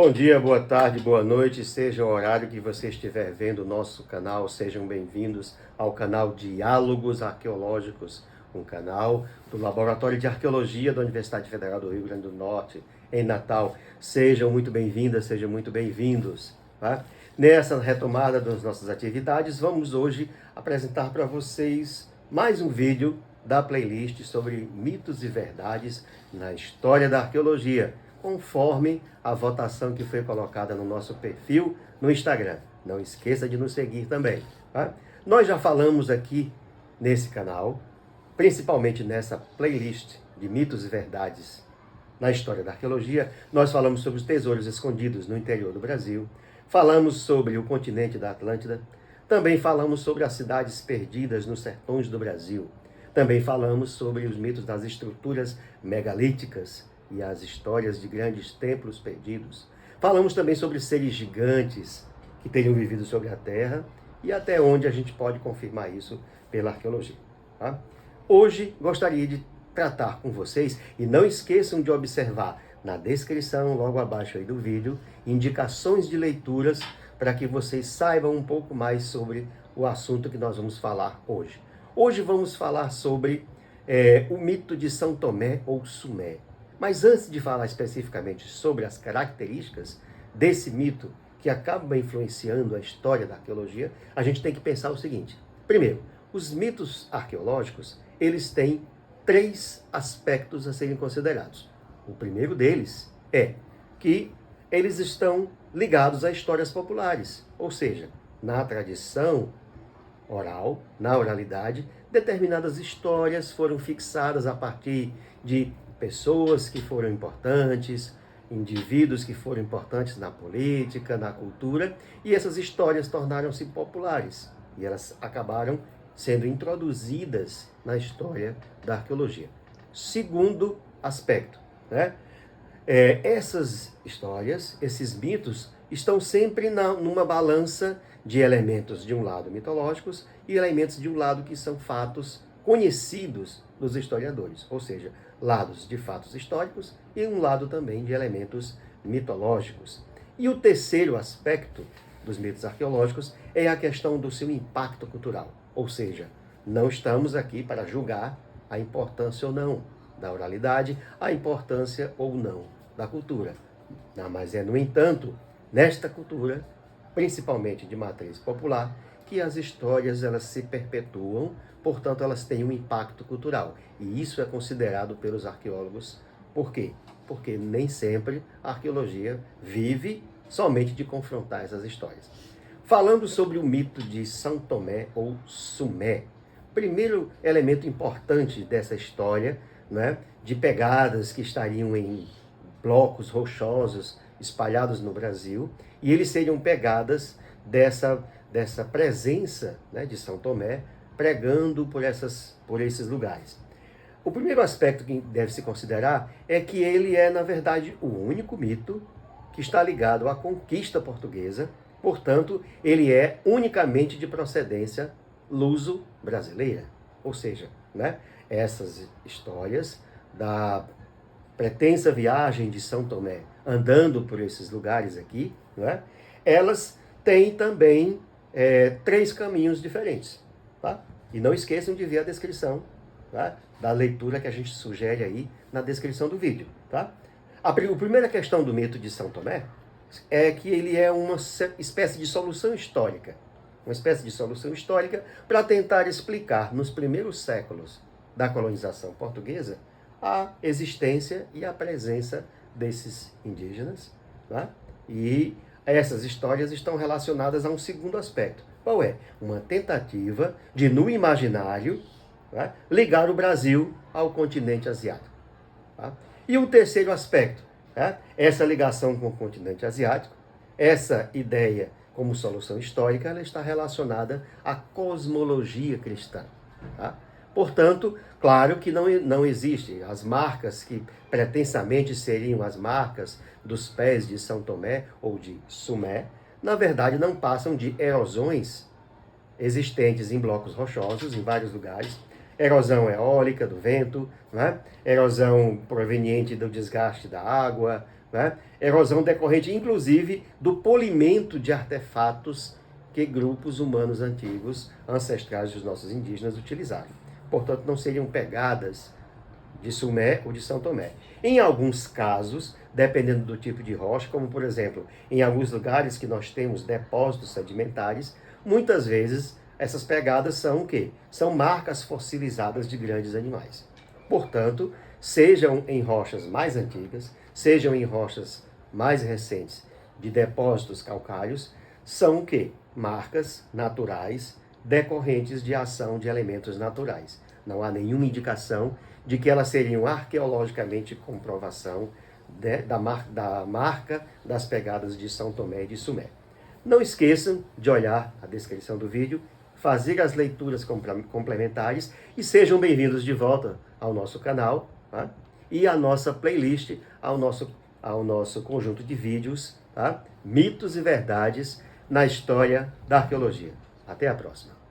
Bom dia, boa tarde, boa noite, seja o horário que você estiver vendo o nosso canal, sejam bem-vindos ao canal Diálogos Arqueológicos, um canal do Laboratório de Arqueologia da Universidade Federal do Rio Grande do Norte, em Natal. Sejam muito bem-vindas, sejam muito bem-vindos. Tá? Nessa retomada das nossas atividades, vamos hoje apresentar para vocês mais um vídeo da playlist sobre mitos e verdades na história da arqueologia, conforme a votação que foi colocada no nosso perfil no Instagram. Não esqueça de nos seguir também. Tá? Nós já falamos aqui nesse canal, principalmente nessa playlist de mitos e verdades na história da arqueologia, nós falamos sobre os tesouros escondidos no interior do Brasil, falamos sobre o continente da Atlântida, também falamos sobre as cidades perdidas nos sertões do Brasil, também falamos sobre os mitos das estruturas megalíticas e as histórias de grandes templos perdidos. Falamos também sobre seres gigantes que teriam vivido sobre a Terra e até onde a gente pode confirmar isso pela arqueologia. Tá? Hoje gostaria de tratar com vocês, e não esqueçam de observar na descrição, logo abaixo aí do vídeo, indicações de leituras para que vocês saibam um pouco mais sobre o assunto que nós vamos falar hoje. Hoje vamos falar sobre o mito de São Tomé ou Sumé. Mas antes de falar especificamente sobre as características desse mito que acaba influenciando a história da arqueologia, a gente tem que pensar o seguinte. Primeiro, os mitos arqueológicos, eles têm três aspectos a serem considerados. O primeiro deles é que eles estão ligados a histórias populares, ou seja, na tradição oral, na oralidade, determinadas histórias foram fixadas a partir de pessoas que foram importantes, indivíduos que foram importantes na política, na cultura, e essas histórias tornaram-se populares, e elas acabaram sendo introduzidas na história da arqueologia. Segundo aspecto, né? Essas histórias, esses mitos, estão sempre numa balança de elementos de um lado mitológicos e elementos de um lado que são fatos conhecidos dos historiadores, ou seja, lados de fatos históricos e um lado também de elementos mitológicos. E o terceiro aspecto dos mitos arqueológicos é a questão do seu impacto cultural, ou seja, não estamos aqui para julgar a importância ou não da oralidade, a importância ou não da cultura. Mas é, no entanto, nesta cultura, principalmente de matriz popular, que as histórias elas se perpetuam, portanto elas têm um impacto cultural. E isso é considerado pelos arqueólogos. Por quê? Porque nem sempre a arqueologia vive somente de confrontar essas histórias. Falando sobre o mito de São Tomé ou Sumé, primeiro elemento importante dessa história, né, de pegadas que estariam em blocos rochosos espalhados no Brasil, e eles seriam pegadas dessa presença, né, de São Tomé, pregando por esses lugares. O primeiro aspecto que deve se considerar é que ele é, na verdade, o único mito que está ligado à conquista portuguesa, portanto, ele é unicamente de procedência luso-brasileira. Ou seja, né, essas histórias da pretensa viagem de São Tomé andando por esses lugares aqui, né, elas têm também três caminhos diferentes. Tá? E não esqueçam de ver a descrição, tá, da leitura que a gente sugere aí na descrição do vídeo. Tá? A primeira questão do mito de São Tomé é que ele é uma espécie de solução histórica. Uma espécie de solução histórica para tentar explicar, nos primeiros séculos da colonização portuguesa, a existência e a presença desses indígenas. Tá? E essas histórias estão relacionadas a um segundo aspecto. Qual é? Uma tentativa de, no imaginário, tá, ligar o Brasil ao continente asiático. Tá? E um terceiro aspecto, tá? Essa ligação com o continente asiático, essa ideia como solução histórica, ela está relacionada à cosmologia cristã. Tá? Portanto, claro que não existe as marcas que pretensamente seriam as marcas dos pés de São Tomé ou de Sumé, na verdade não passam de erosões existentes em blocos rochosos em vários lugares, erosão eólica do vento, né? Erosão proveniente do desgaste da água, né? Erosão decorrente, inclusive, do polimento de artefatos que grupos humanos antigos, ancestrais dos nossos indígenas, utilizaram. Portanto, não seriam pegadas de Sumé ou de São Tomé. Em alguns casos, dependendo do tipo de rocha, como por exemplo, em alguns lugares que nós temos depósitos sedimentares, muitas vezes essas pegadas são o quê? São marcas fossilizadas de grandes animais. Portanto, sejam em rochas mais antigas, sejam em rochas mais recentes de depósitos calcários, são o quê? Marcas naturais decorrentes de ação de elementos naturais. Não há nenhuma indicação de que elas seriam arqueologicamente comprovação da marca das pegadas de São Tomé e de Sumé. Não esqueçam de olhar a descrição do vídeo, fazer as leituras complementares e sejam bem-vindos de volta ao nosso canal, tá? E à nossa playlist, ao nosso conjunto de vídeos, tá? Mitos e verdades na história da arqueologia. Até a próxima.